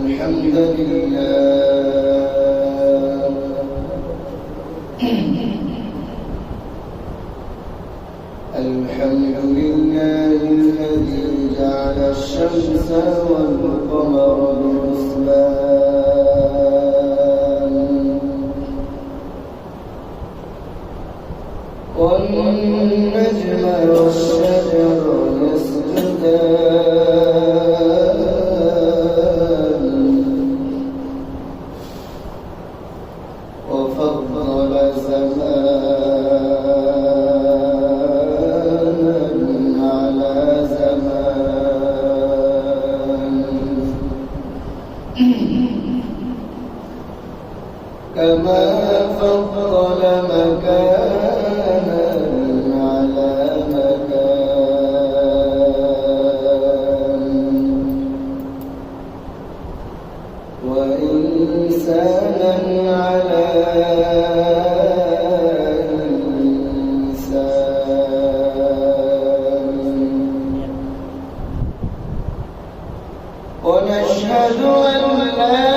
الحمد لله الذي جعل الشمس والقمر بحسبان والنجم والشجر يسجدان وفضل زمانا على زمان كما فضل مكانا على مكان وإنسانا على إنسان ونشهد أن لا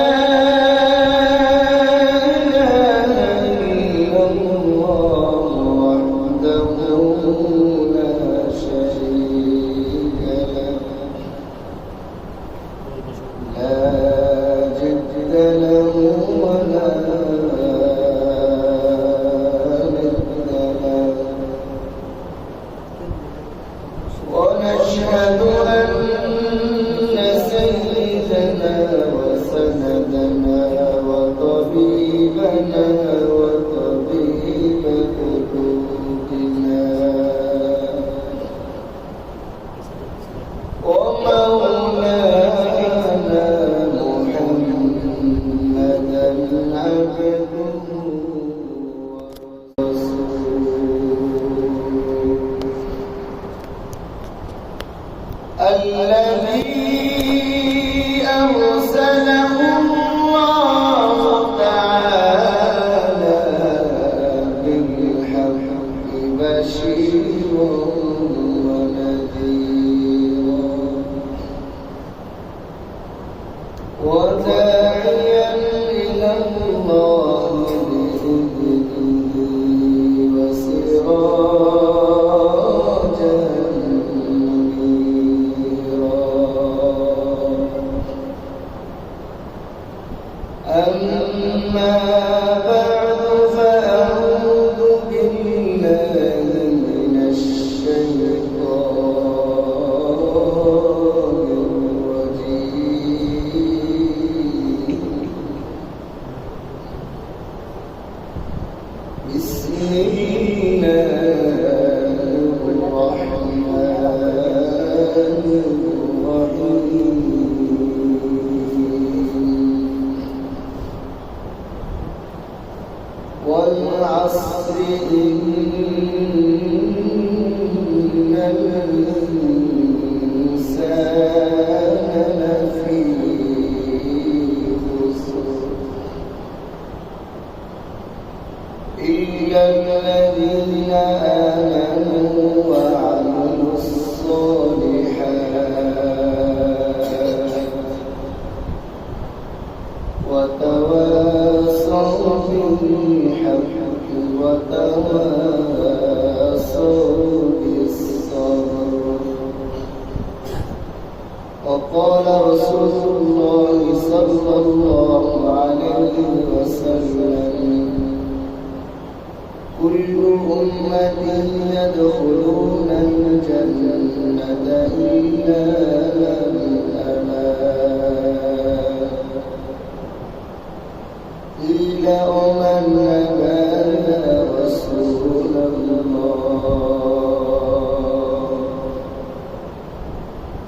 ونشهد أن سيدنا وسندنا وطبيبنا وطبيب قلوبنا ومولانا محمدا عبده الذي أرسله الله تعالى بالحق بشيرا ونذيرا وداعيا إلى الله بإذنه وسراجا أما بعد فأعوذ بالله من الشيطان الرجيم بسم الله الرحمن الرحيم والعصر إن الإنسان لفي خسر إلا الذين آمنوا وعملوا الصالحات وتواصوا بالحق وتواصوا بالصبر وقال رسول الله صلى الله عليه وسلم كل أمتي يدخلون الجنة إلا من أبى قيل ومن أبى يا رسول الله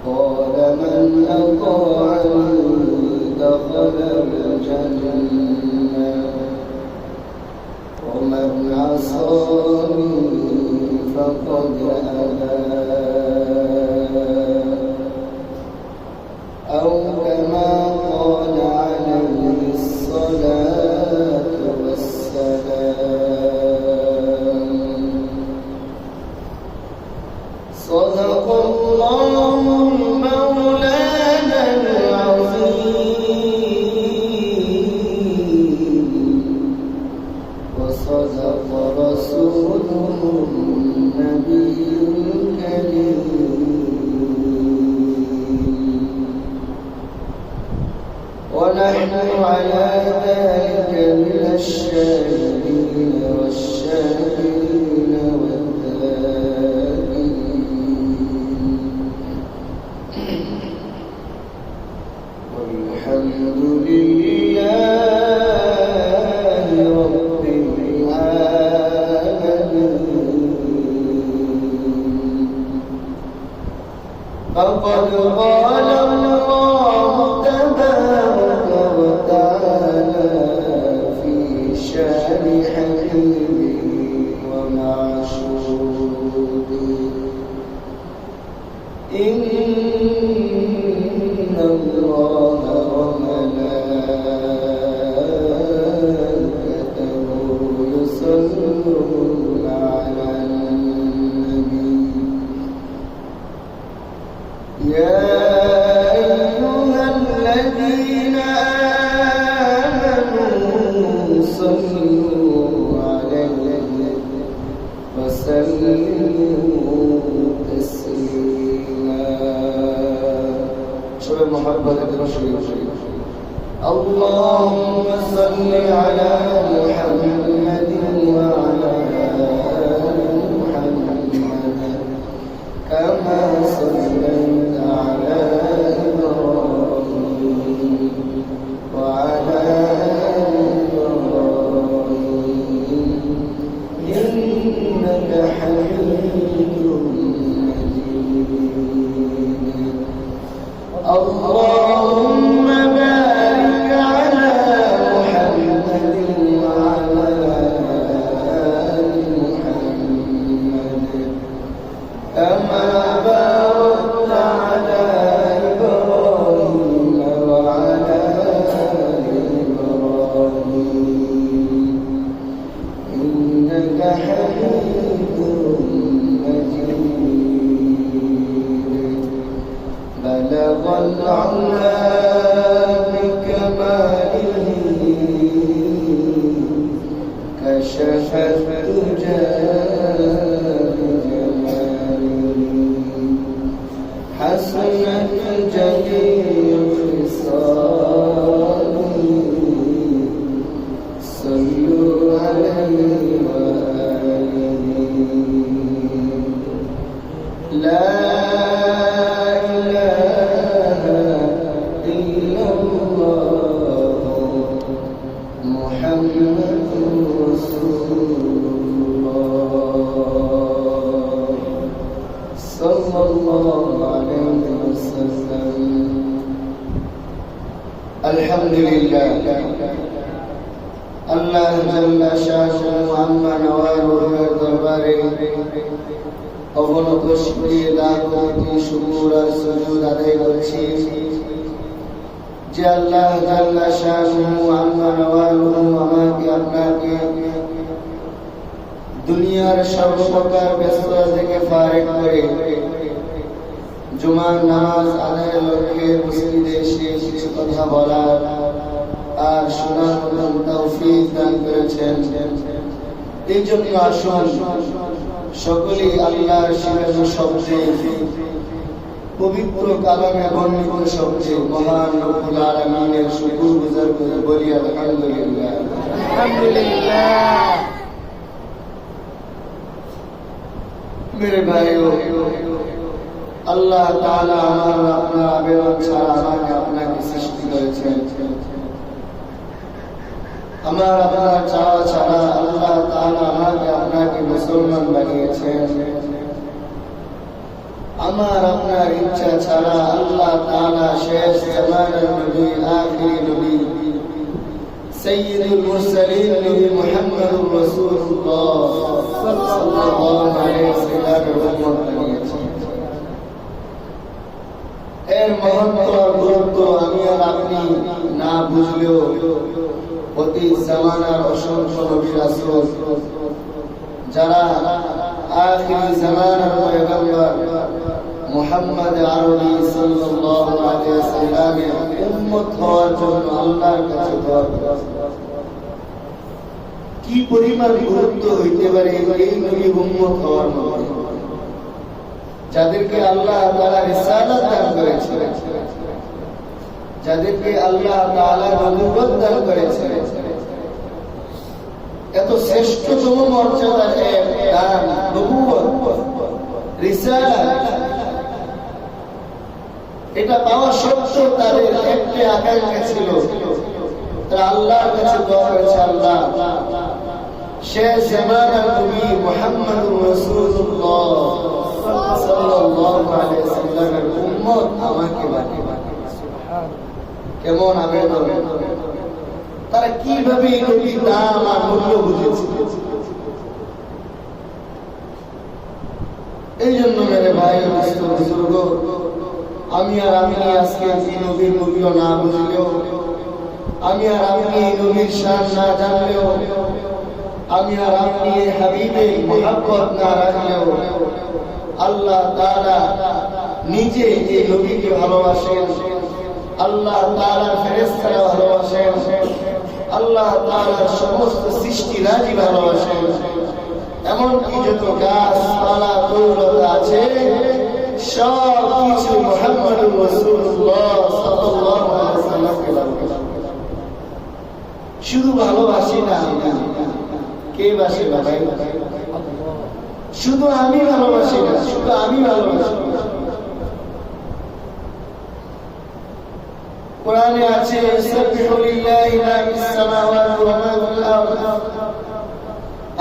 قال من أطاعني دخل الجنة ومن عصاني فقد أبى أو كما قال عليه الصلاة والسلام صدق الله مولانا العظيم وصدق رسوله النبي الكريم ونحن على ذلك من الشاهدين والشاكرين والحمد لله رب العالمين. فقد قال الله تبارك وتعالى في شان حكيمه ومعشوقه: إن الله وملائكته يصلون على النبي يا أيها الذين آمنوا صلوا عليه وسلموا تسليما. شوف محبة الرسول. اللهم صل على محمد وعلى آل محمد كما صليت على إبراهيم وعلى آل إبراهيم إنك حميد مجيد. اللهم بارك على محمد وعلى آل محمد كما باركت على إبراهيم وعلى آل إبراهيم إنك حميد مجيد. بلغ العلا بكماله كشف الدجى بجماله حسنت جميع خصاله صلوا عليه وآله. لا إله إلا الله محمد رسول الله صلى الله عليه وسلم. الحمد لله আল্লাহ জাল্লা শানুহু আম্মা নওয়ালুর দরবারে অবনত শুকরিয়া লাখ কোটি শুকর আর সুজুদ আদায় করছি যে আল্লাহ জাল্লা শানুহু আম্মা নওয়ালুহু আমাকে আপনাকে দুনিয়ার সর্বপ্রকার ব্যস্ততা থেকে ফারিগ করে জুমার নামাজ আদায়ের লক্ষ্যে মসজিদে এসে কিছু কথা বলার আর শোনার মতন তৌফিক দান করেছেন। এই জন্য আসুন সকলেই আল্লাহর শিখানো শব্দে পবিত্র কালামে বর্ণিত শব্দে মহান রব্বুল আলামিনের শুকর গুজার করে বলি আলহামদুলিল্লাহ। আলহামদুলিল্লাহ। मेरे भाइयों, अल्लाह ताला हमारा अपना आवेदन छाड़ा আমাকে আপনাকে সৃষ্টি করেছেন। আমার আপনার চাওয়া ছাড়া আল্লাহ তাআলা আমাকে আপনাকে মুসলমান বানিয়েছেন। আমার আপনার ইচ্ছা ছাড়া আল্লাহ তাআলা শেষ জামানের নবী আখিরি নবী সৈয়দুল মুরসালিন নবী মুহাম্মদুর রাসূলুল্লাহ সাল্লাল্লাহু আলাইহি ওয়াসাল্লামের উম্মত বানিয়েছেন। এর মহত্ব আর গুরুত্ব আমি আর আপনি না বুঝলেও প্রতি জামানার অসংখ্য নবী রাসূল যারা আখিরি জামানার পয়গম্বর মুহাম্মদ আরবি সাল্লাল্লাহু আলাইহি ওয়াসাল্লামের উম্মত হওয়ার জন্য আল্লাহর কাছে দোয়া করেছেন। কি পরিমাণ গুরুত্ব হইতে পারে এই নবী উম্মত হওয়ার মধ্যে, যাদেরকে আল্লাহ তাআলা রিসালাত দান করেছেন, যাদেরকে আল্লাহ তাআলা নবুয়ত দান করেছেন। এত শ্রেষ্ঠতম মর্যাদার এক দান নবুয়ত, রিসালাত, এটা পাওয়া সত্ত্বেও তাদের একটা আকাঙ্ক্ষা ছিল, তারা আল্লাহর কাছে দোয়া করেছে, আল্লাহ শেষ জামানার নবী মুহাম্মদুর রাসূলুল্লাহ সাল্লাল্লাহু আলাইহি ওয়াসাল্লামের উম্মত আমাকে বানিয়ে দাও। কেমন আবেদন! তারা কিভাবে এই নবীর দাম আর মূল্য বুঝেছে। এই জন্য মেরে ভাই বুজুর্গ, আমি আর আপনি আজকে এই নবীর মূল্য না বুঝলেও, আমি আর আপনি এই নবীর শান না জানলেও, আমি আর আপনি এই হাবিবের মুহাব্বত না রাখলেও, আল্লাহ তাআলা নিজে এই নবীকে ভালোবাসেন, আল্লাহ তাআলার ফেরেশতারা ভালোবাসেন, আল্লাহ তাআলার সমস্ত সৃষ্টিরাজি ভালোবাসেন। এমনকি যত গাছপালা তরুলতা আছে সব কিছু মুহাম্মদুর রাসূলুল্লাহ সাল্লাল্লাহু আলাইহি ওয়াসাল্লামকে ভালোবাসে। শুধু ভালোবাসি না, কে বাসে ভাই? শুধু আমি ভালোবাসি না, শুধু আমি ভালোবাসি। কোরআনে আছে ইসবিহু লিল্লাহি মা ফিস সামাওয়াতি ওয়া মা ফিল আরদ,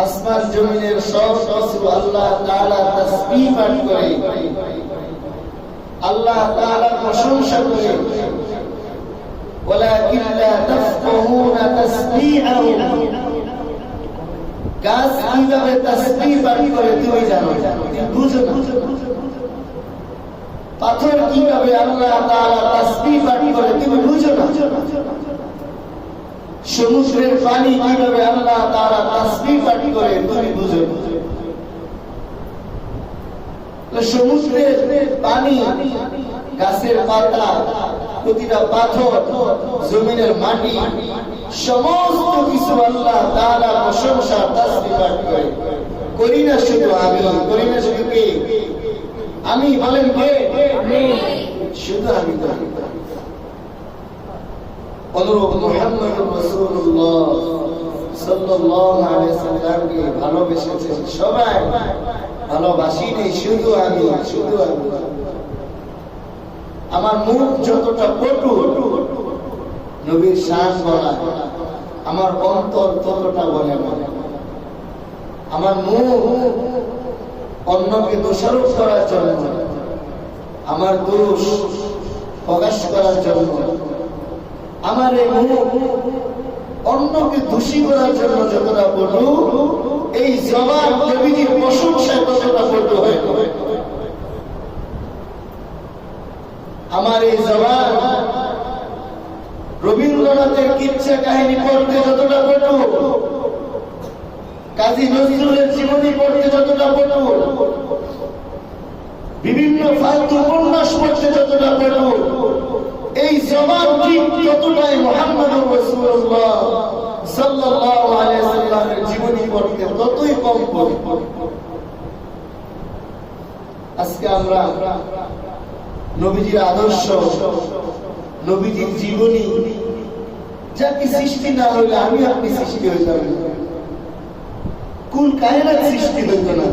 আসমান জমিনের সব কিছু আল্লাহ তাআলা তাসবিহ পাঠ করে, আল্লাহ তাআলার প্রশংসা করে। ওয়ালাকিন লা তাফকাহুনা তাসবিহাহুম, গাছ কিভাবে তাসবিহ পাঠ করে তুমি জানো, বুঝো না। পাথর কিভাবে আল্লাহ তাআলা তাসবিহ পাঠ করে তুমি বুঝো না। সমুদ্রের পানি কিভাবে আল্লাহ তাআলা তাসবিহ পাঠ করে তুমি বুঝো না। সমুদ্রের পানি, গাছের পাতা, প্রতিটা পাথর, জমিনের মাটি, সমস্ত কিছু আল্লাহ তাআলা প্রশংসা তাসবিহ পাঠ করে। করি না শুধু আমি, করি না শুধু কে? আমি, বলেন কে? শুধু আমি করি। অনুরূপ মুহাম্মদুর রাসূলুল্লাহ সাল্লাল্লাহু আলাইহি ওয়াসাল্লামকে ভালোবেসেছেন সবাই, ভালোবাসি নেই শুধু আমি, শুধু আমি। আমার মুখ যতটা পটু নবীর শান বলা, আমার অন্তর ততটা বলে না। আমার মুখ অন্যকে দোষারোপ করার জন্য, আমার দোষ প্রকাশ করার জন্য, আমার এই মুখ অন্যকে দোষী করার জন্য যতটা পটু, এই জবান নবীর প্রশংসায় ততটা পটু হয়। আমার এই জবান রবীন্দ্রনাথের কিচ্ছা কাহিনী পড়তে যতটা পটু, কাজী নজরুলের জীবনী পড়তে যতটা পটু, বিভিন্ন ফালতু উপন্যাস পড়তে যতটা পটু, এই জবান ঠিক ততটাই মুহাম্মদুর রাসূলুল্লাহ সাল্লাল্লাহু আলাইহি ওয়াসাল্লামের জীবনী পড়তে ততই কম পড়ি। আজকে আমরা নবীজির আদর্শ, নবীজির জীবনী, যা কি সৃষ্টি না হইলে আমি আপনি সৃষ্টি হইতাম না, কোন কায়নাত সৃষ্টি হইতো না।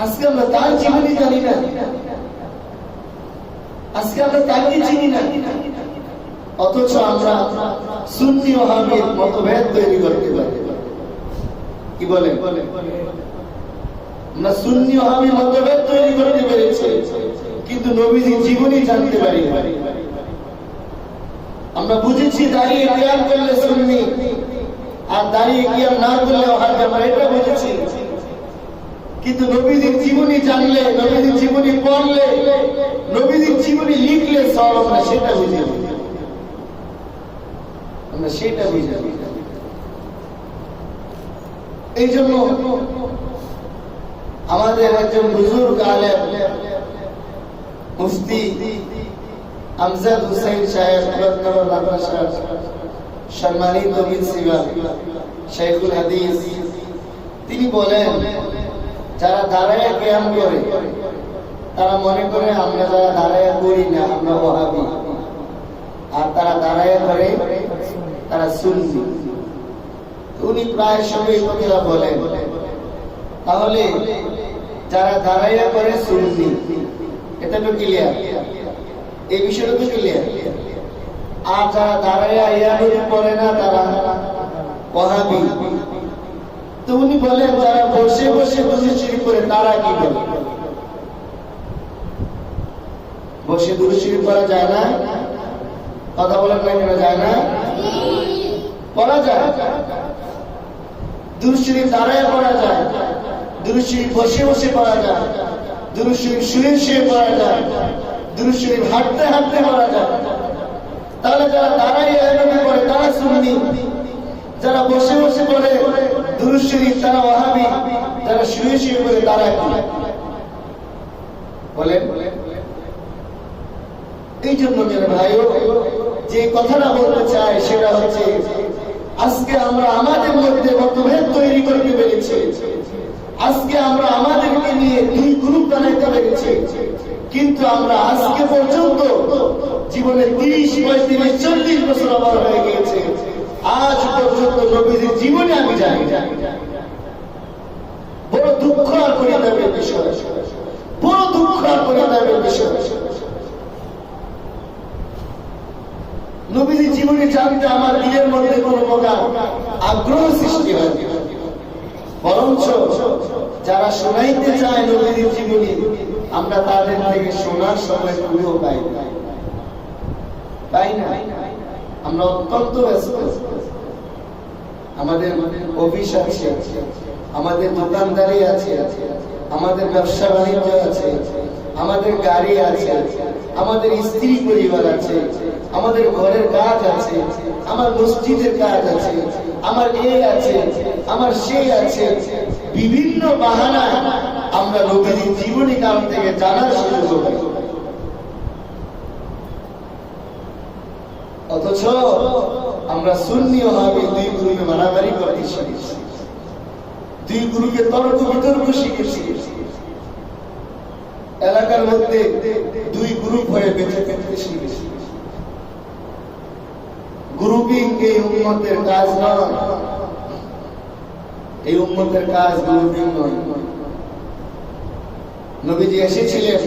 আজকে আমরা তার জীবনী জানি না, আজকে আমরা তাকে চিনি না, অথচ আমরা সুন্নি ওয়াহাবীর মতভেদ তৈরি করতে পারি। কি বলে? আমরা সুন্নি ওয়াহাবী মতভেদ তৈরি করতে পেরেছি, কিন্তু নবীজির জীবনী জানতে পারি না। আমরা বুঝেছি দাঁড়িয়ে কিয়াম করলে সুন্নি, আর দাঁড়িয়ে কিয়াম না করলে ওয়াহাবী, আমরা এটা বুঝেছি। কিন্তু নবীজির জীবনী জানলে, নবীজির জীবনী পড়লে, নবীজির জীবনী লিখলে সব আমরা সেটা বুঝি, আমরা সেটা বুঝি। এই জন্য আমাদের একজন বুজুর্গ আলেম মুফতি আমজাদ হুসাইন সাহেব সম্মানিত প্রিন্সিপাল, শাইখুল হাদিস, তিনি বলেন যারা দাঁড়ায় কিয়াম করে তারা মনে করে আমরা যারা দাঁড়ায় করি না আমরা ওয়াহাবি, আর তারা দাঁড়ায় করে তারা সুন্নি। উনি প্রায় সময় কথা বলেন, তাহলে যারা দাঁড়াইয়া করে সুন্নি, এটা তো ক্লিয়ার, এই বিষয়টা তো ক্লিয়ার। আর যারা দাঁড়াইয়া ইয়ানুরি করে না তারা ওয়াহাবি। তো উনি বলেন যারা বসে বসে দুরূদ শরীফ পড়ে তারা কি বলে? বসে দুরূদ শরীফ পড়া যায় না? কথা বলেন না কেন যায় না? পড়া যায়। দুরূদ শরীফ দাঁড়ায় পড়া যায়, দুরূদ শরীফ বসে বসে পড়া যায়, দুরূদ শরীফ শুয়ে শুয়ে পড়া যায়, দুরূদ শরীফ হাঁটতে হাঁটতে পড়া যায়। তাহলে যারা দাঁড়াইয়া ইয়ানুরি পড়ে তারা সুন্নি, যারা বসে বসে পড়ে দুরূদ শরীফ তারা ওয়াহাবি, যারা শুয়ে শুয়ে পড়ে তারা কি বলেন? এই জন্য মেরে ভাইও যে কথাটা বলতে চাই সেটা হচ্ছে আজকে আমরা আমাদের মধ্যে মতভেদ তৈরি করতে পেরেছি, আজকে আমরা আমাদেরকে নিয়ে দুই গ্রুপ বানাইতে পেরেছি, কিন্তু আমরা আজকে পর্যন্ত জীবনে 30, 35, 40 বছর আবার হয়ে গিয়েছে, আজ পর্যন্ত নবীজির জীবনে আমি জানি। বড় দুঃখ আর পরিতাপের বিষয়, বড় দুঃখ আর পরিতাপের বিষয়। নবীজির জীবনে জানতে আমার দিলের মধ্যে কোনো প্রকার আগ্রহ সৃষ্টি হয়, বরঞ্চ যারা শোনাইতে চায় নবীজির জীবনী আমরা তাদের থেকে শোনার সময় পুরো পাই না। আমরা অত্যন্ত ব্যস্ত, আমাদের অফিস আছে, আমাদের দোকানদারি আছে, আমাদের ব্যবসা বাণিজ্য আছে, আমাদের গাড়ি আছে, আমাদের স্ত্রী পরিবার আছে, আমাদের ঘরের কাজ আছে, আমার মসজিদের কাজ আছে, আমার এই আছে, আমার সেই আছে, বিভিন্ন বাহানা আমরা নবীজির জীবনী কাল থেকে জানার সুযোগ পাই। অথচ আমরা সুন্নি ওয়াহাবি দুই গ্রুপে মারামারি করতে শিখেছি, দুই গ্রুপে তর্ক বিতর্ক শিখেছি, এলাকার মধ্যে দুই গ্রুপ হয়ে বেঁচে থাকতে শিখেছি। গ্রুপিং এই উম্মতের কাজ নয়, এই উম্মতের কাজ গ্রুপিং নয়। নবীজি এসেছিলেন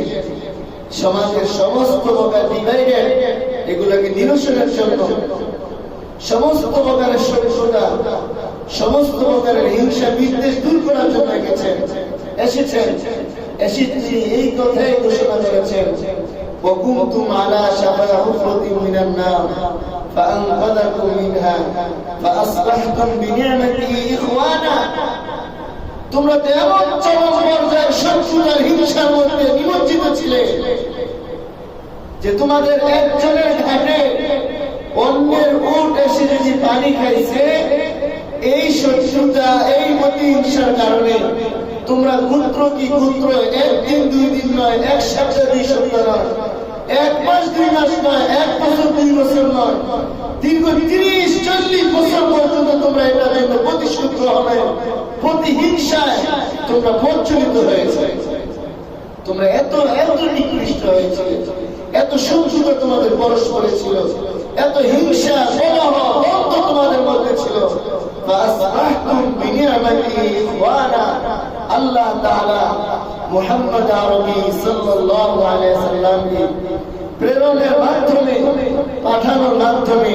সমাজের সমস্ত প্রকার ডিভাইডেড এগুলোকে নিরসনের জন্য, সমস্ত প্রকারের শত্রুতা, সমস্ত প্রকারের হিংসা বিদ্বেষ দূর করার জন্য এসেছেন। এসে এই কথাই ঘোষণা করেছেন, وَكُنْتُمْ عَلَى شَفَا حُفْرَةٍ مِنَ النَّارِ فَأَنْقَذَكُمْ مِنْهَا فَأَصْبَحْتُمْ بِنِعْمَتِهِ إِخْوَانًا। তোমরা এমন চরম পর্যায়ে শত্রুতার হিংসার মধ্যে নিমজ্জিত ছিলে যে তোমাদের একজনের ঘাটে অন্যের উট এসে যদি পানি খাইছে, এই শত্রুতা, এই প্রতিহিংসার কারণে তোমরা গোত্র কি গোত্র, একদিন 2 দিন নয়, এক সপ্তাহ 2 সপ্তাহ নয়, 1 মাস 2 মাস নয়, 1 বছর 2 বছর নয়, দীর্ঘ 30-40 বছর পর্যন্ত তোমরা এটার জন্য প্রতিশোধ হবে, প্রতিহিংসায় তোমরা প্রচলিত হয়েছে। তোমরা এত নিকৃষ্ট হয়েছে, এত শত্রুতা তোমাদের পরস্পরে ছিল, এত হিংসা কলহ দ্বন্দ্ব তোমাদের মধ্যে ছিল। আল্লাহ তাআলা মুহাম্মদ আরবি সাল্লাল্লাহু আলাইহি সাল্লামকে প্রেরণের মাধ্যমে, পাঠানোর মাধ্যমে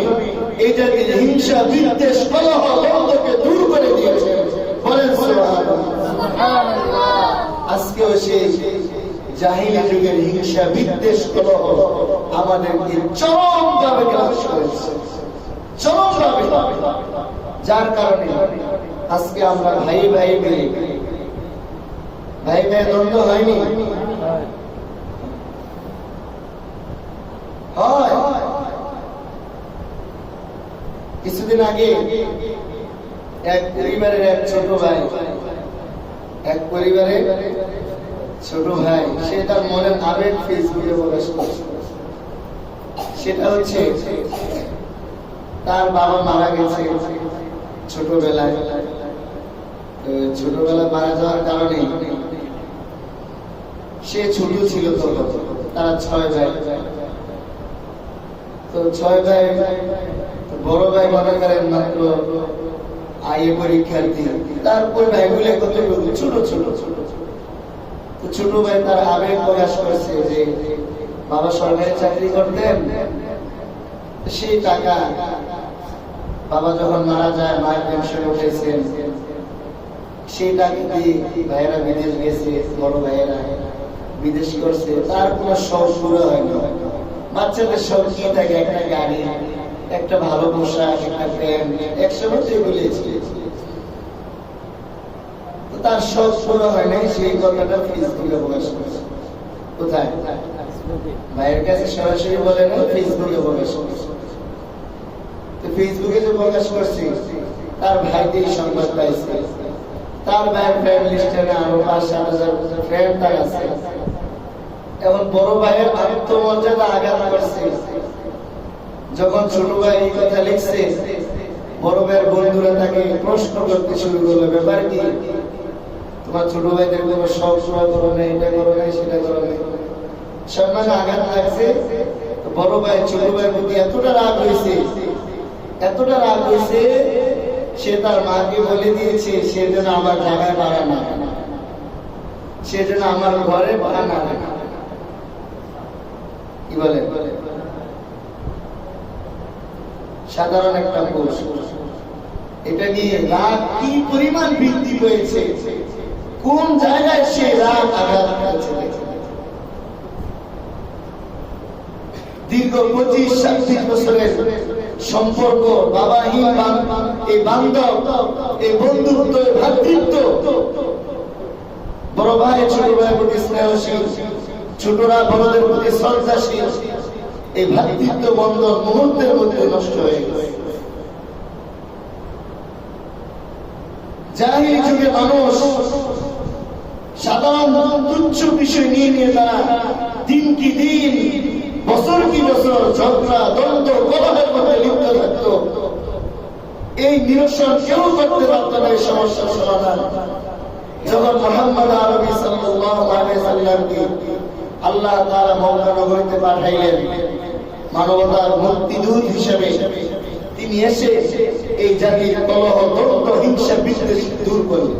এই জাতীয় হিংসা বিদ্বেষ কলহ দ্বন্দ্বকে দূর করে দিয়েছেন। বলেন সুবহানাল্লাহ। আজকেও সেই জাহিলি যুগের হিংসা বিদ্বেষ কলহ আমাদেরকে চরমভাবে গ্রাস করেছে, চরমভাবে, যার কারণে আজকে আমরা ভাই ভাই দ্বন্দ্ব হয়নি, হয়। কিছুদিন আগে এক পরিবারের এক ছোট ভাই, সে তার মনের আবেগ ফেসবুকে প্রকাশ করছে। সেটা হচ্ছে তার বাবা মারা গেছে, ছোটবেলায় মারা যাওয়ার কারণে সে ছোট ছিল তখন, তারা 6 ভাই। তো 6 ভাই, বড় ভাই মনে করেন মাত্র আইএ পরীক্ষার্থী, তারপর ভাইগুলো কত ছোট ছোট ছোট। তো ছোট ভাই তার আবেগ প্রকাশ করেছে যে বাবা সরকারি চাকরি করতেন, সেই টাকা বাবা যখন মারা যায়, মায়ের পেনশনে উঠেছেন, সেই টাকা দিয়ে ভাইয়েরা বিদেশ গেছে, বড় ভাইয়েরা বিদেশ করছে, তার কোনো শখ পুরো হয় না। বাচ্চাদের শখ কি থাকে? একটা গাড়ি, একটা ভালো পোশাক, একটা প্যান্ট, একসময় বলেছি। তার শখ পুরো হয় নাই, সেই কথাটা ফেসবুকে প্রকাশ করেছে। কোথায়? ভাইয়ের কাছে সরাসরি বলে না, ফেসবুকে প্রকাশ করেছে। তো ফেসবুকে যে প্রকাশ করছি, তার ভাইতে এই সংবাদ পাইছে। তার ভাইয়ের ফ্রেন্ড লিস্টে আরো 5-7 হাজার ফ্রেন্ড তার আছে। এখন বড় ভাইয়ের আত্মমর্যাদা আঘাত করছে। যখন ছোট ভাই এই কথা লিখছে, বড় ভাইয়ের বন্ধুরা তাকে প্রশ্ন করতে শুরু করলো, ব্যাপার কি? তোমার ছোট ভাইদের কোনো শখ পুরা করো না, এটা করো না, সেটা করো না। সম্মানে আঘাত লাগছে। বড় ভাই ছোট ভাইয়ের প্রতি এতটা রাগ হয়েছে, সে তার মাকে বলে দিয়েছে সে যেন আমার জায়গায় বাড়া না, সে যেন আমার ঘরে বাড়া না। কি বলে? সাধারণ একটা কোষ। এটা নিয়ে রাগ কি পরিমাণ বৃদ্ধি পেয়েছে, কোন জায়গায় সে রাগ আঘাত করেছে। দীর্ঘ 25-26 বছরের সম্পর্ক, বাবাহীন এই বান্ধব, এই বন্ধুত্ব, এই ভ্রাতৃত্ব, বড় ভাই ছোট ভাইয়ের প্রতি স্নেহশীল, ছোটরা বড়দের প্রতি শ্রদ্ধাশীল, এই ভ্রাতৃত্ব বন্ধন মুহূর্তের মধ্যে নষ্ট হয়ে গেছে। জাহিলি যুগে মানুষ সাধারণ তুচ্ছ বিষয় নিয়ে তারা দিন কি দিন, বছর কি বছর ঝগড়া, দ্বন্দ্ব, কলহের মধ্যে লিপ্ত থাকতো। এই নিরসন কেউ করতে পারত না, এই সমস্যার সমাধান। যখন মুহাম্মদ আরবি সাল্লাল্লাহু আলাইহি সাল্লামকে আল্লাহ তাআলা মক্কা নগরীতে পাঠাইলেন মানবতার মুক্তিদূত হিসেবে, তিনি এসে এই জাতির কলহ, দ্বন্দ্ব, হিংসা, বিদ্বেষ দূর করলেন।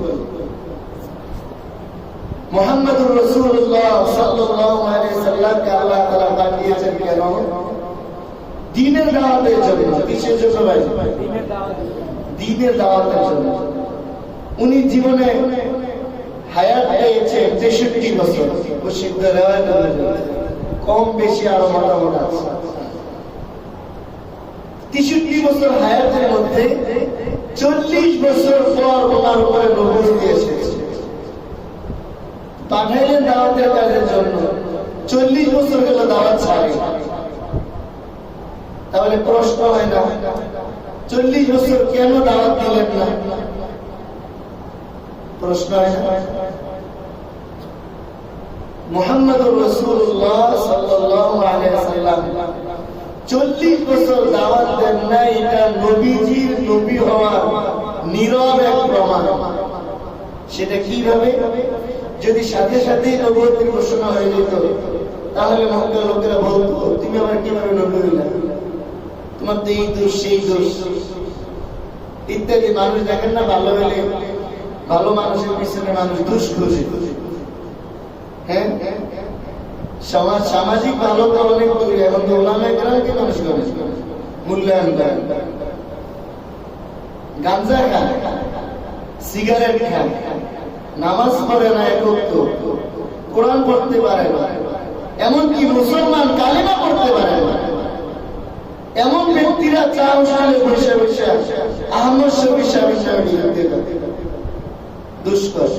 মুহাম্মদুর রাসূলুল্লাহ সাল্লাল্লাহু আলাইহি সাল্লামকে আল্লাহ তাআলা পাঠিয়েছেন কেন? দ্বীনের দাওয়াতের জন্য। কিসের জন্য ভাই? দ্বীনের দাওয়াতের জন্য। উনি জীবনে হায়াত পেয়েছেন 63 বছর। প্রসিদ্ধ রিওয়ায়াত অনুযায়ী, কম বেশি আরো মতামত আছে। 63 বছর হায়াতের মধ্যে 40 বছর পর ওনার উপরে নবুয়ত এসেছে। পাঠাইলেন দাওয়াতের কাজের জন্য, 40 বছর গেল দাওয়াত ছাড়ে। তাহলে প্রশ্ন হয় না, 40 বছর কেন দাওয়াত দিলেন না? প্রশ্ন হয় না। মুহাম্মদুর রাসূলুল্লাহ সাল্লাল্লাহু আলাইহি সাল্লাম 40 বছর দাওয়াত দেন না, এটা নবীজির নবী হওয়ার নীরব এক প্রমাণ। সেটা কিভাবে? যদি সাথে সাথে নবুয়তের ঘোষণা হয়ে যেত, তাহলে মক্কার লোকেরা বলতো, তুমি আবার কিভাবে নবী হইলা? তোমার তো এই দোষ, সেই দোষ ইত্যাদি। মানুষ দেখেন না, ভালো হলে ভালো মানুষের পিছনে মানুষ দোষ খুঁজে। হ্যাঁ, সামাজিক ভালো অনেক করি। এখন তো ওলামায়ে কেরামকে মানুষ করে মূল্যায়ন করেন। গাঁজা খায়, সিগারেট খায়, নামাজ পড়ে না, একত্র কোরআন পড়তে পারে না, এমনকি মুসলমান কালিমা পড়তে পারে না, এমন ব্যক্তিরা চা অনুষ্ঠানে বসে বসে আহমদ শফি সাহেবের বিরুদ্ধে দুষ্কর,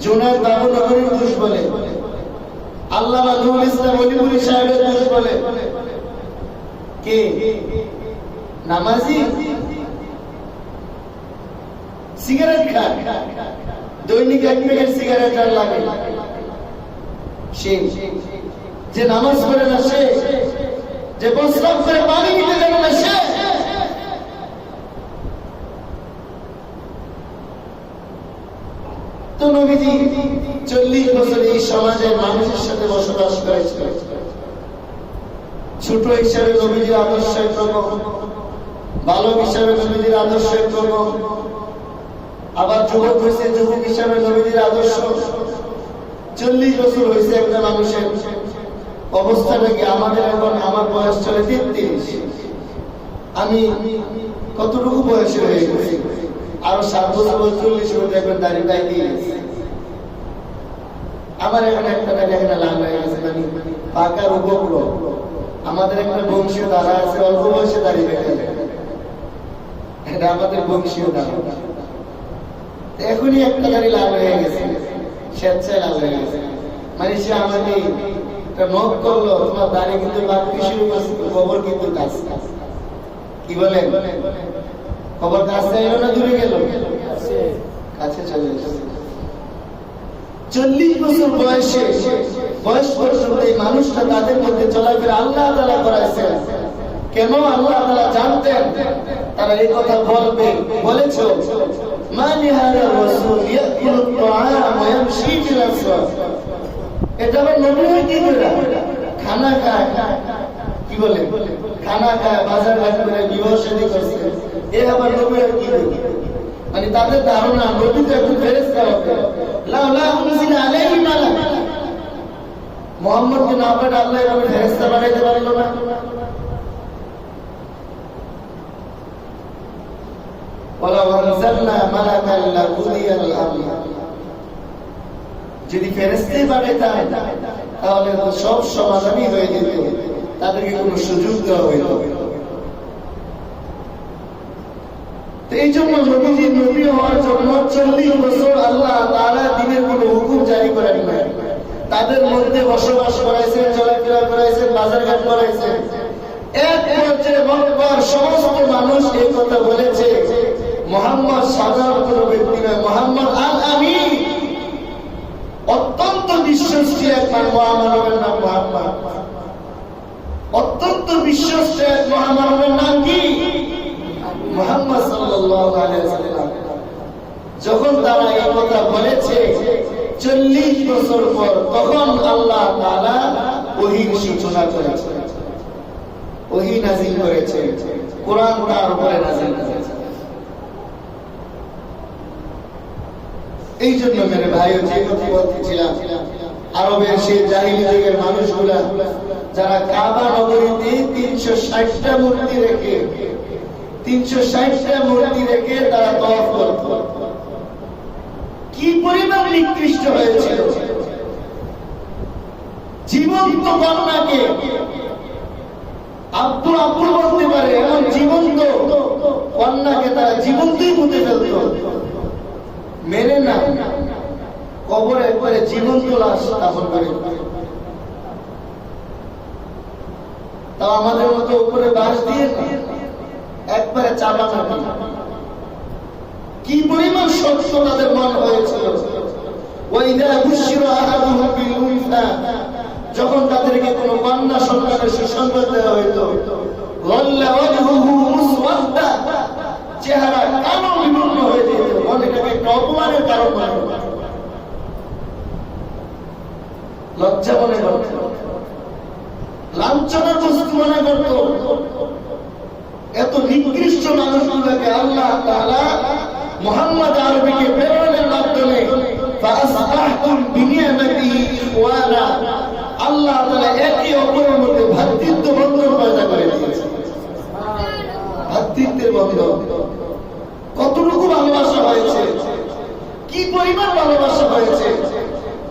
জুনায়েদ বাবুনগরীর দোষ বলে, আল্লামা নুরুল ইসলাম অলিপুরি সাহেবের দোষ বলে। কে? নামাজি সিগারেট খায়, দৈনিক 1 প্যাকেট সিগারেট আর লাগে। সে যে নামাজ পড়ে না, সে যে প্রস্রাব করে পানি নিতে যাবে না, সে তো নবীজি 40 বছর এই সমাজের মানুষের সাথে বসবাস করেছেন। ছোট হিসাবে নবীজির আদর্শ একরকম, বালক হিসাবে নবীজির আদর্শ একরকম, আবার যুবক হয়েছে যুবক হিসাবে নবীজির আদর্শ। 40 বছর হয়েছে একটা মানুষের অবস্থাটা কি? আমাদের এখন আমার বয়স চলে 33, আমি কতটুকু বয়সে হয়ে গেছি? আরো 7 বছর 40 হয়ে দেখবেন দাড়ি পাই দিয়ে গেছে। আমার এখানে একটা দাড়ি এখানে লাল হয়ে গেছে, মানে পাকার উপগ্র। আমাদের একটা বংশীয় দ্বারা আছে, অল্প বয়সে দাড়ি পেয়ে এটা আমাদের বংশীয় দ্বারা। এখনই একটা দাড়ি লাল হয়ে গেছে, স্বেচ্ছায় লাল হয়ে গেছে। মানে সে আমাকে একটা নখ করলো, তোমার দাড়ি কিন্তু বাড়তে শুরু করছে, খবর কিন্তু কাজ। কি বলেন? খবর কাছে এলো না দূরে গেল? কাছে চলে এসেছে। 40 বছর বয়সে বয়স পর্যন্ত এই মানুষটা তাদের মধ্যে চলাফেরা আল্লাহ তাআলা করাইছেন। কেন? আল্লাহ তাআলা জানতেন তারা এই কথা বলবে, বলেছে মা লিহাদা রাসূল ইয়াকুলু আত-তাআম ওয়া ইয়ামশি ফিল আসওয়াক। এটা আবার নবী কি করে খানা খায়, কি বলে খানা খায়, বাজার ঘাট করে বিবাহ শাদী করছে, এ আবার নবী কি করে? মানে তাদের ধারণা নবী তো একটু ফেরেশতা হবে। লাউলা উনজিলা আলাইহি মালাক, মুহাম্মদকে না পাঠালে আল্লাহ এভাবে ফেরেশতা বানাইতে পারলো না। ওয়ালা ওয়ানজালনা মালাকান লাকুদিয়াল আমর, যদি ফেরেশতাই বানাইতাম তাহলে তো সব সমাধানই হয়ে যেত, তাদেরকে কোনো সুযোগ দেওয়া হইত। এই জন্য নবীজি নবী হওয়ার জন্য 40 বছর আল্লাহ তাআলা দিনের কোনো হুকুম জারি করেন না। তাদের মধ্যে বসবাস করাইছেন, চলাফেরা করাইছেন, বাজারঘাট করাইছেন। এক পর্যায়ে মক্কার সমস্ত মানুষ এই কথা বলেছে, মুহাম্মদ সাধারণ কোনো ব্যক্তি নয়, মুহাম্মদ আল আমিন, অত্যন্ত বিশ্বস্ত এক মহামানবের নাম মুহাম্মদ। অত্যন্ত বিশ্বস্ত এক মহামানবের নাম কি? মুহাম্মদ সাল্লাল্লাহু আলাইহি ওয়াসাল্লাম। যখন তারা এই কথা বলেছে 40 বছর পর, তখন আল্লাহ তাআলা ওহীর সূচনা করেছেন, ওহী নাযিল করেছে, কোরআন তার উপরে নাযিল করেছে। এই জন্য মেরে ভাই, যে কথা বলতেছিলাম, আরবের সেই জাহিলি যুগের মানুষগুলা যারা কাবা নগরীতে 360টা মূর্তি রেখে 360টা মূর্তি রেখে তারা তওয়াফ করত, কি পরিমাণ নিকৃষ্ট হয়েছিল। জীবন্ত কন্যাকে আব্দুল বলতে পারে, এমন জীবন্ত কন্যাকে তারা জীবন্তই পুঁতে ফেলত, মেরে না কবরে একবারে জীবন্ত লাশ দাফন করে। তাও আমাদের মতো উপরে বাঁশ দিয়ে একবারে চাপানো। কি পরিমাণ সত্য তাদের মন হয়েছিল। যখন তাদেরকে কোনো কন্যা সন্তানের সুসংবাদ দেওয়া হইত, চেহারা কালো বিবর্ণ হয়ে যেত, অনেকটাকে একটা অপমানের কারণ মনে হতো, লজ্জা মনে করত, লাঞ্ছনার বস্তু মনে করত। এত নিকৃষ্ট মানুষগুলোকে আল্লাহ তাআলা মুহাম্মদ আরবিকে প্রেরণের মাধ্যমে ফাসবাহতুম বিনিয়ামাতিহি ইখওয়ানা, আল্লাহ তাআলা একে অপরের মধ্যে ভ্রাতৃত্ব বন্ধন পয়দা করে দিয়েছে। ভ্রাতৃত্বের বন্ধন কতটুকু ভালোবাসা হয়েছে, কি পরিমাণ ভালোবাসা হয়েছে।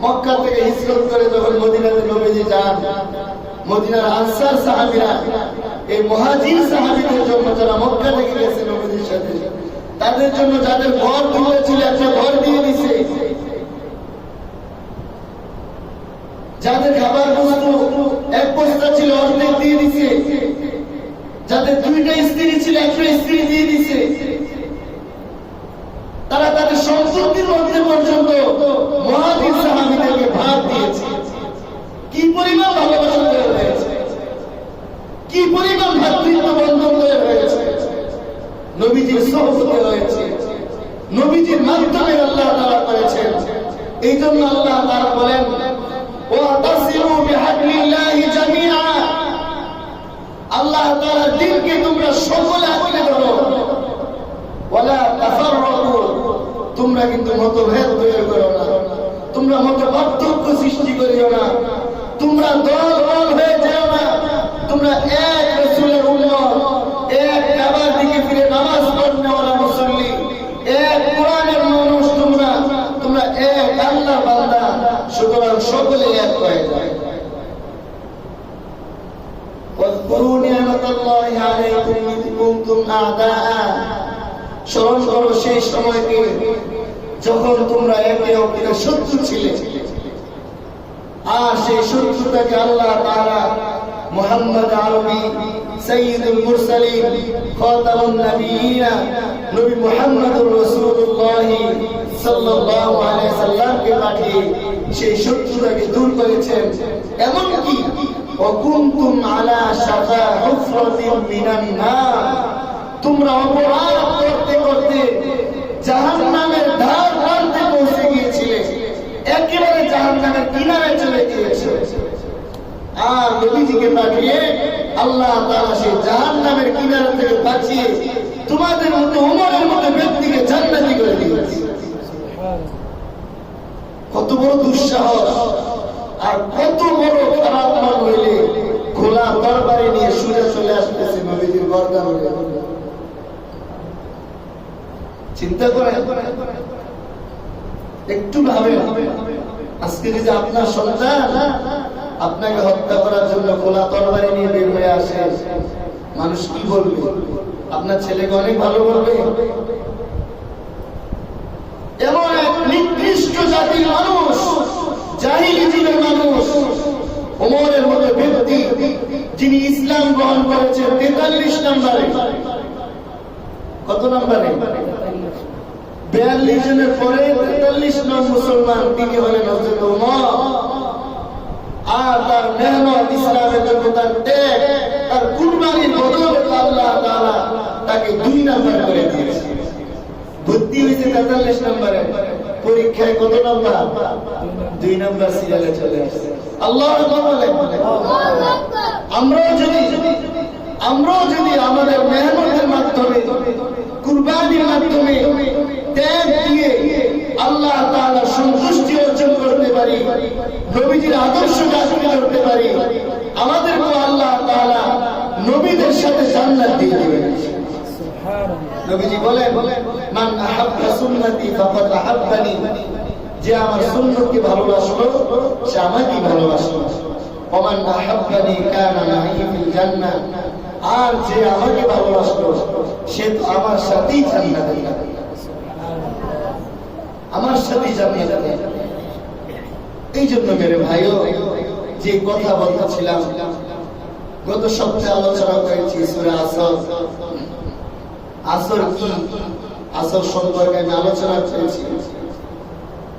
মক্কা থেকে হিজরত করে যখন মদিনাতে নবীজি যান, মদিনার আনসার সাহাবীরা, এই মুহাজির সাহাবীদের জন্য যারা মক্কা থেকে গেছে নবীজির সাথে, তাদের জন্য যাদের ঘর দূরে ছিল একটা ঘর দিয়ে দিছে, যাদের খাবার বস্তু এক বস্তা ছিল অর্ধেক দিয়ে দিছে, যাদের 2টা স্ত্রী ছিল একটা স্ত্রী দিয়ে দিছে। তারা তাদের সম্পত্তির মধ্যে পর্যন্ত মুহাজির সাহাবীদেরকে ভাগ দিয়েছে। কি পরিমাণ ভালোবাসা তৈরি হয়েছে, কি পরিমাণ ভ্রাতৃত্ব বন্ধন তৈরি হয়েছে, নবীজির সহবতে রয়েছে, নবীজি নবীজির মাধ্যমে আল্লাহ তাআলা করেছেন। এই জন্য আল্লাহ তাআলা বলেন ওয়াতাসিমু বিহাবলিল্লাহি জামিআ, আল্লাহ তাআলার দ্বীনকে তোমরা সকলে আঁকড়ে ধরো। ওয়ালা তাফাররাকু, তোমরা কিন্তু মতভেদ তৈরি করো না, তোমরা মত পার্থক্য সৃষ্টি করিও না, তোমরা দল দল হয়ে যাও না, তোমরা এক রাসূলের উম্মত, এক কাবার দিকে ফিরে নামাজ পড়নেওয়ালা মুসল্লি, এক কোরআনের মানুষ, তোমরা তোমরা এক আল্লাহর বান্দা, সুতরাং সকলে এক হয়ে যায়। ওয়াজকুরু নি'মাতাল্লাহি আলাইকুম ইয কুনতুম আ'দাআ, স্মরণ করো সেই সময়কে যখন তোমরা একে অপরের শত্রু ছিলে, আর সেই শত্রুতাকে আল্লাহ তাআলা মুহাম্মদ আরবি সাইয়্যিদুল মুরসালিন খাতামুন নবিয়্যিন নবী মুহাম্মদুর রাসূলুল্লাহ সাল্লাল্লাহু আলাইহি সাল্লামকে পাঠিয়ে সেই শত্রুতাকে দূর করেছেন। এমনকি ওয়াকুনতুম আলা শাফা হুফরাতিন মিনান নার, তোমরা অপরাধ করতে করতে জাহান্নামের ধার প্রান্তে পৌঁছে গিয়েছিলে, একেবারে জাহান্নামের কিনারে চলে গিয়েছে। আর নবীজিকে পাঠিয়ে আল্লাহ তাআলা সেই জাহান্নামের কিনারা থেকে বাঁচিয়ে তোমাদের মতো ওমরের মতো ব্যক্তিকে জান্নাতি করে দিয়েছে। কত বড় দুঃসাহস আর কত বড় খারাপ মন হইলে খোলা তরবারি নিয়ে সোজা চলে আসতেছে নবীজির গর্দানে। চিন্তা করে একটু ভাবে, আজকে যদি আপনার সন্তান আপনাকে হত্যা করার জন্য খোলা তরবারি নিয়ে বের হয়ে আসে, মানুষ কি বলবে? আপনার ছেলেকে অনেক ভালো বলবে। এমন এক নিকৃষ্ট জাতির মানুষ, জাহিলি যুগের মানুষ, ওমরের মতো ব্যক্তি, যিনি ইসলাম গ্রহণ করেছেন 43 নম্বরে। কত নম্বরে? 42 জনের পরে 43 নং মুসলমান তিনি হলেন হযরত ওমর। আর তার মেহনত, ইসলামের জন্য তার ত্যাগ, তার কুরবানির বদৌলতে আল্লাহ তাআলা তাকে 2 নাম্বার করে দিয়েছে। ভর্তি হয়েছে 43 নম্বরে, পরীক্ষায় কত নাম্বার? 2 নাম্বার সিরিয়ালে চলে আসছে। আল্লাহু আকবার বলেন। আমরাও যদি আমাদের মেহনতের মাধ্যমে, কুরবানির মাধ্যমে, ত্যাগ দিয়ে আল্লাহ তাআলার সন্তুষ্টি অর্জন করতে পারি, নবীজির আদর্শকে আঁকড়ে ধরতে পারি, আমাদেরকে আল্লাহ তাআলা নবীদের সাথে জান্নাত দিয়ে দিবেন। নবীজি বলেন মান আহাব্বা সুন্নতি ফাকাদ আহাব্বানি, যে আমার সুন্নতকে ভালোবাসলো সে আমাকেই ভালোবাসলো। ওমান আহাব্বানি কানা মাই ফিল জান্নাহ, আর যে আমাকে ভালোবাসলো সে তো আমার সাথেই জান্নাতে যাবে, আমার সাথেই জান্নাতে যাবে। এই জন্য মেরে ভাইও, যে কথা বলতেছিলাম গত সপ্তাহে আলোচনা করেছি সূরা আসর। আসর কি? আসর সম্পর্কে আমি আলোচনা করেছি।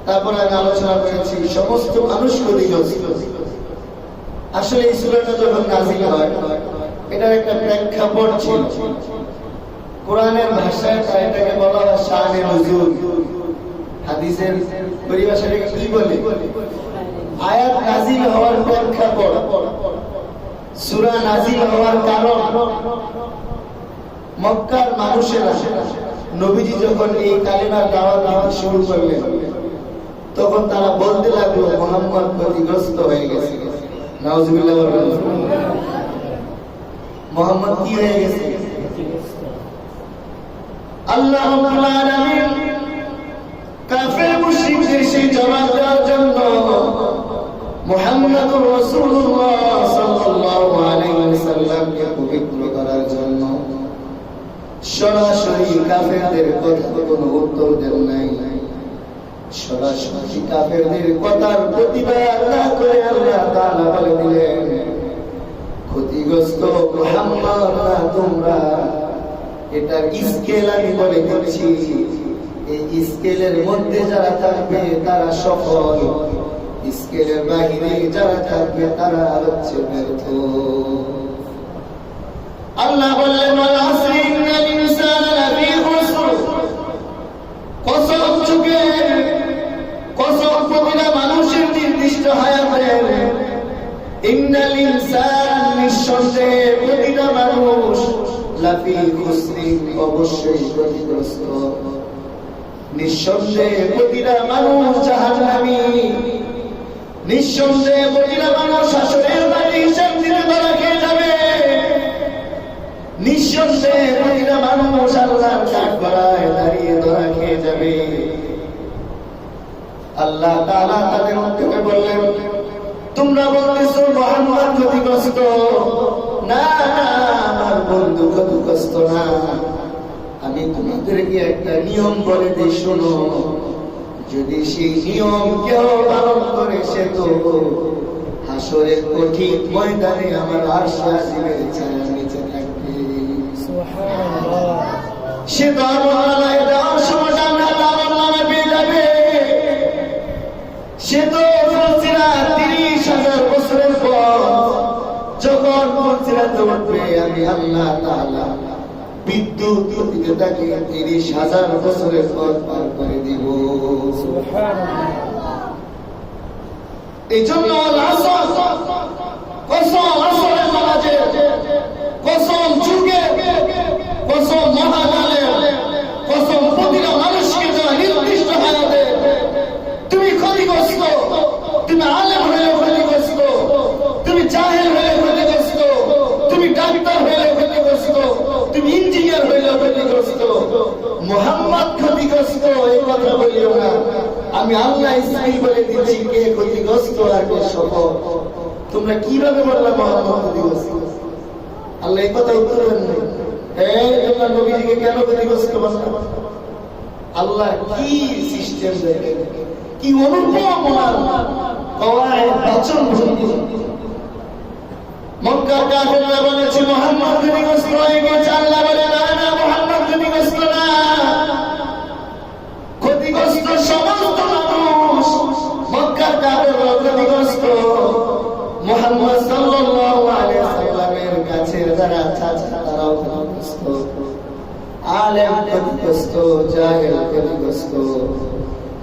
তারপর আমি আলোচনা করেছি সমস্ত মানুষ ক্ষতিগ্রস্ত। আসলে এই সূরাটা যখন নাযিল হয়, এটার একটা প্রেক্ষাপট ছিল। কোরআনের ভাষায় এটাকে বলা হয় শানে নুজুল। হাদিসের পরিভাষাটাকে কি বলে? আয়াত নাযিল হওয়ার প্রেক্ষাপট, সূরা নাযিল হওয়ার কারণ। মক্কার মানুষেরা নবীজি যখন এই কালিমার দাওয়াত দিতে শুরু করলেন, তখন তারা বলতে লাগলো মুহাম্মদ ক্ষতিগ্রস্ত হয়ে গেছে। নাউজুবিল্লাহ বলেন। মুহাম্মদ কি হয়ে গেছে? আল্লাহ রাব্বুল আলামিন কাফের মুশরিকদের সেই জবাব দেওয়ার জন্য মুহাম্মদুর রাসূলুল্লাহ সাল্লাল্লাহু আলাইহি ওয়াসাল্লামকে পবিত্র করার জন্য সরাসরি কাফেরদের কথা কোনো উত্তর দেন নাই। সরাসরি কাফেরদের কথার প্রতিবাদ না করে আল্লাহ তাআলা বলে দিলেন, ক্ষতিগ্রস্ত মুহাম্মদ না তোমরা। এটার স্কেল আমি বলে দিচ্ছি, এই স্কেলের মধ্যে যারা থাকবে তারা সফল, স্কেলের বাইরে যারা থাকবে তারা হচ্ছে ব্যর্থ। আল্লাহ বললেন ওয়াল আসরি ইন্নাল ইনসানা লাফি খুসর, কসম ইন্নাল ইনসান নিঃসন্দেহে প্রতিটা মানুষ লাফি খুসরিন অবশ্যই ক্ষতিগ্রস্ত। নিঃসন্দেহে প্রতিটা মানুষ জাহান্নামী। নিঃসন্দেহে প্রতিটা মানুষ হাসরের মাঠে হিসাব দিতে ধরা খেয়ে যাবে। নিঃসন্দেহে প্রতিটা মানুষ আল্লাহর কাঠগড়ায় দাঁড়িয়ে ধরা খেয়ে যাবে। আল্লাহ তাআলা তাদের মধ্যে বললেন, তোমরা বলতেছো মুহাম্মদ ক্ষতিগ্রস্ত। না, আমার বন্ধু ক্ষতিগ্রস্ত না। আমি তোমাদেরকে একটা নিয়ম বলে দিই, শোনো। যদি সেই নিয়ম কেউ পালন করে সে তো হাসরের কঠিন ময়দানে আমার আরশ আজিমের ছায়ার নিচে থাকবে। সুবহানাল্লাহ। সে তো আমার দেওয়ার সময় আমরা তার নামে পেয়ে যাবে। সে তো বলছিলা 30,000 বছরের পর যখন বলছিলা উঠবে, আমি আল্লাহ তাআলা বিদ্যুৎ দিতে তাকে 30,000 বছরের পর পার করে দিব। সুবহানাল্লাহ। এই জন্য কসম আসরের নামাজে, কসম যুগে, কসম মহাকালে, কসম প্রতিটা মানুষকে দেওয়া নির্দিষ্ট হায়াতে তুমি ক্ষতিগ্রস্ত। তুমি আলেম হয়ে ক্ষতিগ্রস্ত, তুমি জাহেল হয়ে ক্ষতিগ্রস্ত, তুমি ডাক্তার হয়ে ক্ষতিগ্রস্ত, তুমি ইঞ্জিনিয়ার হয়ে ক্ষতিগ্রস্ত। মুহাম্মদ ক্ষতিগ্রস্ত এই কথা বলিও না। আমি আল্লাহ ইসমাইল বলে দিচ্ছি কে ক্ষতিগ্রস্ত আর কে সফল। তোমরা কিভাবে বললা মুহাম্মদ ক্ষতিগ্রস্ত? আল্লাহ এই কথা উত্তর দেন না। তোমরা নবীজিকে কেন ক্ষতিগ্রস্ত বললা? আল্লাহ কি সিস্টেম দেখে, কি অনুপম বাচন ভঙ্গি। মক্কার কাফেররা বলেছে মুহাম্মদ ক্ষতিগ্রস্ত হয়ে গেছে। আল্লাহ বলে না, না, মুহাম্মদ ক্ষতিগ্রস্ত না। ক্ষতিগ্রস্ত সমস্ত মানুষ। মক্কার কাফেররা ক্ষতিগ্রস্ত। মুহাম্মদ সাল্লাল্লাহু আলাইহি ওয়াসাল্লামের কাছে যারা চাচা তারাও ক্ষতিগ্রস্ত। আলেম ক্ষতিগ্রস্ত, জাহেল ক্ষতিগ্রস্ত,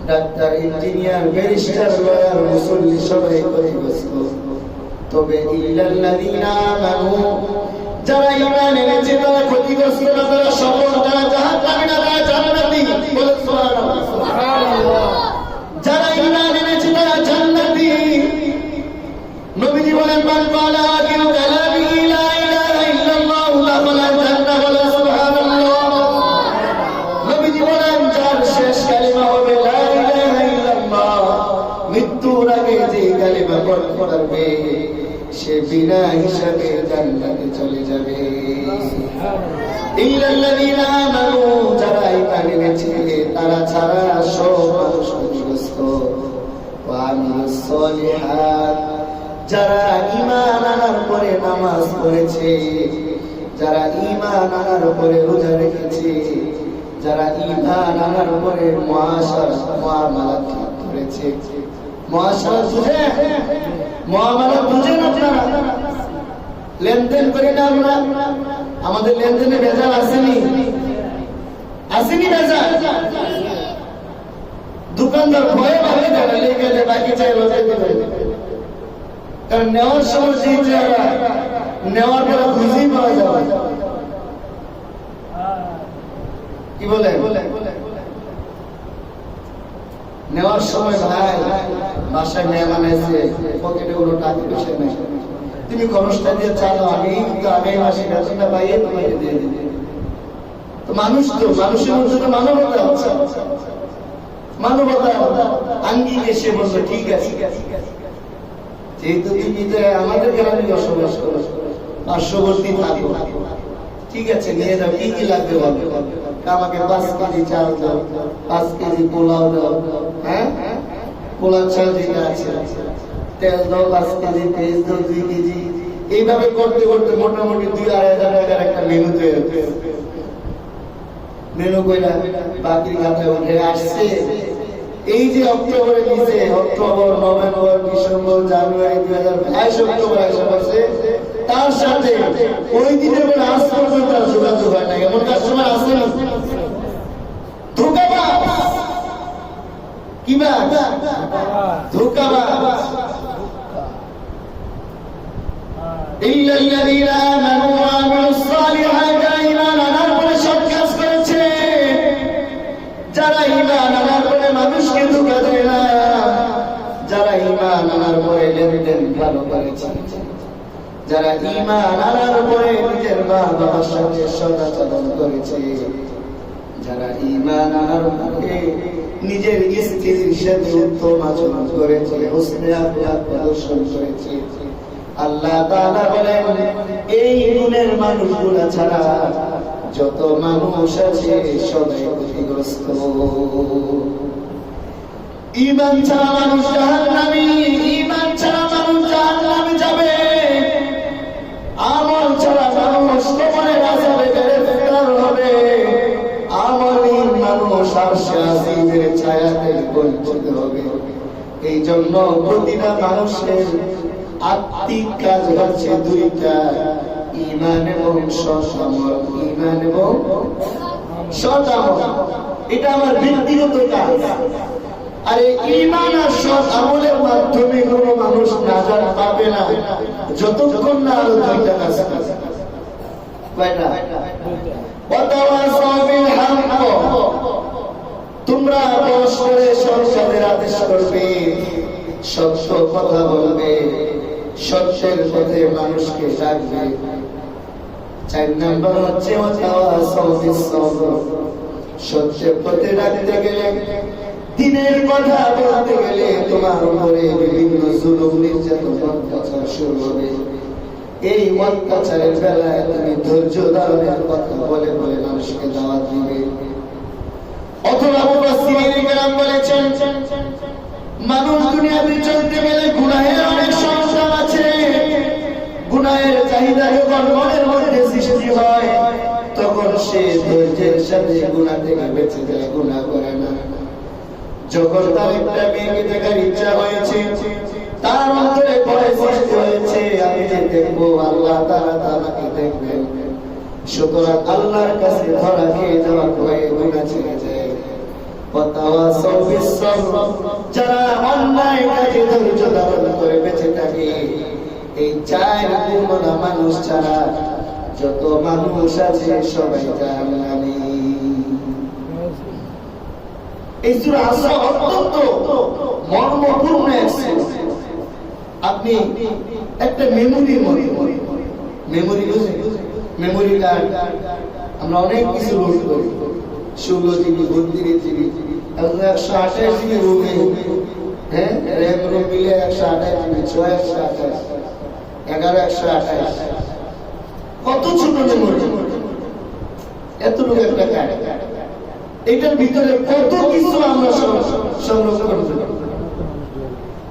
ডাক্তার, ইঞ্জিনিয়ার, ব্যারিস্টার, লয়ার, মুসল্লি সবাই ক্ষতিগ্রস্ত। তবে ইল্লাল্লাযীনা আমানু, যারা ঈমান এনেছে তারা ক্ষতিগ্রস্ত না, তারা সফল, তারা জাহান্নামী না, তারা জান্নাতি। বলে সুবহানাল্লাহ। যারা ঈমান এনেছে তারা জান্নাতি। নবীজি বলেন, মান ক্বালা আখিরু কালামিহি লা ইলাহা ইল্লাল্লাহু দাখালাল জান্নাহ। বলে সুবহানাল্লাহ। নবীজি বলেন, যার শেষ কালিমা হবে লা ইলাহা ইল্লাল্লাহ, মৃত্যুর আগে যে কালিমা পড়বে সে বিনা হিসাবে জান্নাতে চলে যাবে। ইল্লাল্লাযীনা আমানু, যারা ঈমান এনেছে তারা ছাড়া সব মানুষ ক্ষতিগ্রস্ত। ওয়া আমিলুস সলিহাত, যারা ঈমান আনার পরে নামাজ পড়েছে, যারা ঈমান আনার পরে রোজা রেখেছে, যারা ঈমান আনার পরে মুআমালাত ঠিক করেছে। মুআশারা বুঝে, মুআমালাত বুঝেন আপনারা? লেনদেন করি না আমরা? আমাদের লেনদেনে ভেজাল আসেনি? আসেনি ভেজাল? দোকানদার ভয়ে ভাবে দেয় লেগে গেলে বাকি চাইলো দেবে। কারণ নেওয়ার সময় সেই চেহারা, নেওয়ার পরে বুঝেই পাওয়া যাবে। কি বলে? নেওয়ার সময় ভাই বাসায় মেহমান এসে পকেটে কোনো টাকা পয়সা নেই, তুমি খরচটা দিয়ে চালো, আমি তো আগামী মাসে বেতনটা পাইয়ে তোমাকে দিয়ে দিবে। তো মানুষ, তো মানুষের মধ্যে তো মানবতা আছে। মানবতা আঙ্গিক এসে বললো ঠিক আছে, যেহেতু তুমি আমাদের গ্রামে বসবাস করো, পার্শ্ববর্তী থাকো, ঠিক আছে নিয়ে যাও। কি কি লাগবে বলবে? আমাকে 5 কেজি চাল দাও, 5 কেজি পোলাও দাও, হ্যাঁ পোলাও চাল যেটা আছে, তেল দাও 5 কেজি, পেঁয়াজ দাও 2 কেজি। এইভাবে করতে করতে মোটামুটি 2-2.5 হাজার একটা মেনু তৈরি হচ্ছে। মেনু কইরা বাকির খাতায় উঠে আসছে। এই যে অক্টোবরে নিচে, অক্টোবর, নভেম্বর, ডিসেম্বর, জানুয়ারি, 2022 অক্টোবর এসে পড়ছে, তার সাথে ওই দিনের পরে আজ পর্যন্ত যোগাযোগ হয় না। এমন কাস্টমার আছে না? ধোঁকাবাজ। কি বাজ? ধোঁকাবাজ। ইল্লাল্লাযীনা আমানু ওয়া আমিলুস সালিহাতি, ঈমান আনার পরে সৎ কাজ করেছে। যারা ঈমান আনার পরে মানুষকে ধোঁকা দেয় না, যারা ঈমান আনার পরে লেনদেন ভালো করেছে, যারা ঈমান আনার পরে নিজের মা বাবার সাথে সদাচরণ করেছে, যারা ঈমান আনার পরে নিজের স্ত্রীর সাথে উত্তম আচরণ করেছে, হুসনে আখলাক প্রদর্শন করেছে, আল্লাহ তাআলা বলেন এই গুণের মানুষগুলা ছাড়া যত মানুষ আছে সবাই ক্ষতিগ্রস্ত। ঈমান ছাড়া মানুষ জাহান্নামী, ঈমান ছাড়া মানুষ জাহান্নামে যাবে, আমল ছাড়া মানুষ কবরের আযাবে গ্রেফতার হবে, আমলহীন মানুষ আরশে আজিমের ছায়াতে বঞ্চিত হবে। এই জন্য প্রতিটা মানুষের আত্মিক কাজ হচ্ছে দুইটা, ঈমান এবং সৎ আমল। ঈমান এবং সৎ আমল, এটা আমার ব্যক্তিগত কাজ। আর এই ঈমান আর সৎ আমলের মাধ্যমে কোনো মানুষ নাজাত পাবে না যতক্ষণ না আরো দুইটা কাজ করে। কয়টা? ওয়াতাওয়াসাউ বিল হক, তোমরা পরস্পরে সৎ কাজের আদেশ করবে, সত্য কথা বলবে, সত্যের পথে মানুষকে ডাকবে। 4 নম্বর হচ্ছে ওয়াতাওয়াসাউ বিস সবর, সত্যের পথে ডাকতে গেলে, দিনের কথা বলতে গেলে তোমার উপরে বিভিন্ন জুলুম নির্যাতন অত্যাচার শুরু হবে। এই অত্যাচারের বেলায় তুমি ধৈর্য ধারণের কথা বলে বলে মানুষকে দাওয়াত দিবে। অথবা মুফাসসিরিন কেরাম বলেছেন মানুষ দুনিয়াতে চলতে গেলে গুনাহের অনেক সমস্যা আছে। গুনাহের চাহিদা যখন মনের মধ্যে সৃষ্টি হয় তখন সে ধৈর্যের সাথে গুনাহ থেকে বেঁচে যায়, গুনাহ করে না। যখন তার একটা মেয়েকে দেখার ইচ্ছা হয়েছে, তার অন্তরে ভয় সৃষ্টি হয়েছে, আমি যে দেখবো আল্লাহ তাআলা আমাকে দেখবেন, সুতরাং আল্লাহর কাছে ধরা খেয়ে যাওয়া ভয়ে গুনাহ ছেড়ে যায়। ওয়াতাওয়াসাউ বিস সবর, যারা অন্যায় কাজে ধৈর্য ধারণ করে বেঁচে থাকে, এই 4 গুণওয়ালা মানুষ ছাড়া যত মানুষ আছে সবাই জাহান্নামী। এই সূরা আসর অত্যন্ত মর্মপূর্ণ এক সূরা। আপনি একটা মেমোরির মতো, মেমোরি বুঝেন? মেমোরি কার্ড আমরা অনেক কিছু লোড করি, 16 জিবি 32 জিবি 128 জিবি রোমে, হ্যাঁ র‍্যাম রোম মিলে 128 জিবি 6 128 11 128, কত ছোট মেমোরি, এতটুকু একটা কার্ড, এটার ভিতরে কত কিছু আমরা সংরক্ষণ করি।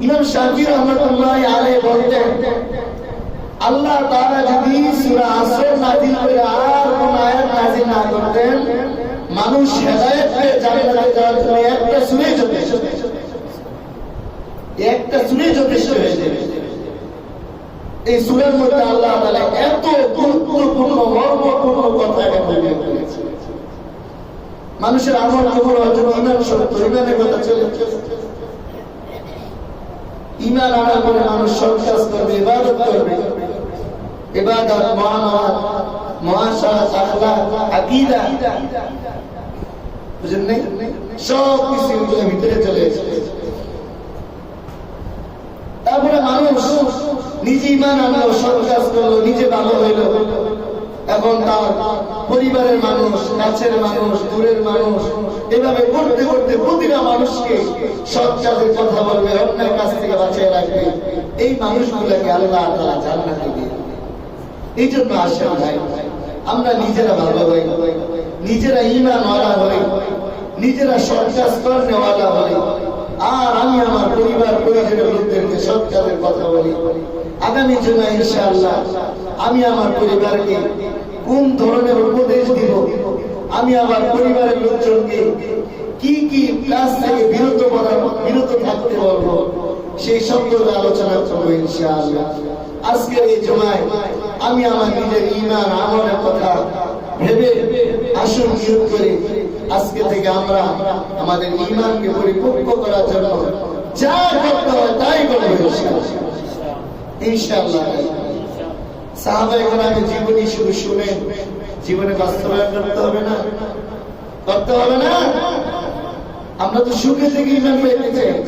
ইমাম শাফিঈ রাহমাতুল্লাহি আলাইহি বলতেন আল্লাহ তাআলা যদি সূরা আসর নাযিল করে আর কোন আয়াত নাযিল না করতেন, মানুষ হেদায়েত পেয়ে জান্নাতে যাওয়ার জন্য একটা সূরাই যথেষ্ট, একটা সূরাই যথেষ্ট হয়ে যাবে। এই সূরার মধ্যে আল্লাহ তাআলা এত গুরুত্বপূর্ণ মর্মপূর্ণ কথা এখানে বলেছেন। মানুষের আমল কবুল হওয়ার জন্য ঈমান শর্ত, ঈমানের কথা চলে। ঈমান আনার পরে মানুষ সৎ কাজ করবে, ইবাদত করবে, ইবাদত, মুআমালাত, মুআশারাত, আখলাক, আকীদা, বুঝেন নাই? সব কিছু এর ভিতরে চলে এসেছে। তারপরে মানুষ নিজে ঈমান আনলো, সৎ কাজ করলো, নিজে ভালো হইলো, এখন তার পরিবারের মানুষ, কাছের মানুষ, দূরের মানুষ, এভাবে করতে করতে প্রতিটা মানুষকে সৎ কাজের কথা বলবে, অন্যায় কাজ থেকে বাঁচিয়ে রাখবে। এই মানুষগুলোকে আল্লাহ তাআলা জান্নাতে দিবেন। এই জন্য আসেন ভাই, আমরা নিজেরা ভালো হই, নিজেরা ঈমানওয়ালা হই, নিজেরা সৎ কাজ করেওয়ালা হই, আর আমি আমার পরিবার পরিজনের লোকদেরকে সৎ কাজের কথা বলি। আগামী জুমায় ইনশাআল্লাহ আমি আমার পরিবারকে কোন ধরনের উপদেশ দিব, আমি আমার পরিবারের লোকজনকে কি কি কাজ থেকে বিরত থাকতে বলবো, সেই সম্পর্কে আলোচনা করবো ইনশাআল্লাহ। আজকের এই জুমায় আমি আমার নিজের ঈমান আমলের কথা ভেবে আসুন নিয়ত করি, আজকে থেকে আমরা আমাদের ঈমানকে পরিপক্ক করার জন্য যা করতে হয় তাই করবো ইনশাআল্লাহ। সাহাবায়ে কেরামের জীবনী শুধু শুনে জীবনে বাস্তবায়ন করতে হবে না? করতে হবে না? আমরা তো সুখে থেকে ঈমান পেতে চাই।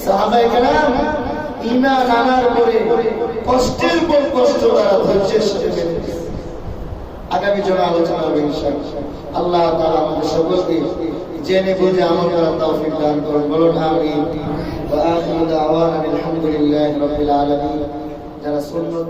সাহাবায়ে কেরাম ঈমান আনার পরে কষ্টের পর কষ্ট তারা ধৈর্যের সাথে মেনেছে। আগামী জন্য আলোচনা হবে ইনশাআল্লাহ। আল্লাহ তাআলা আমাদের সকলকে জেনে বুঝে আমল করার তৌফিক দান করুন। বলুন আমিন। ওয়া আখিরু দাওয়ানা আলহামদুলিল্লাহি রাব্বিল আলামিন। যারা সুন্নাত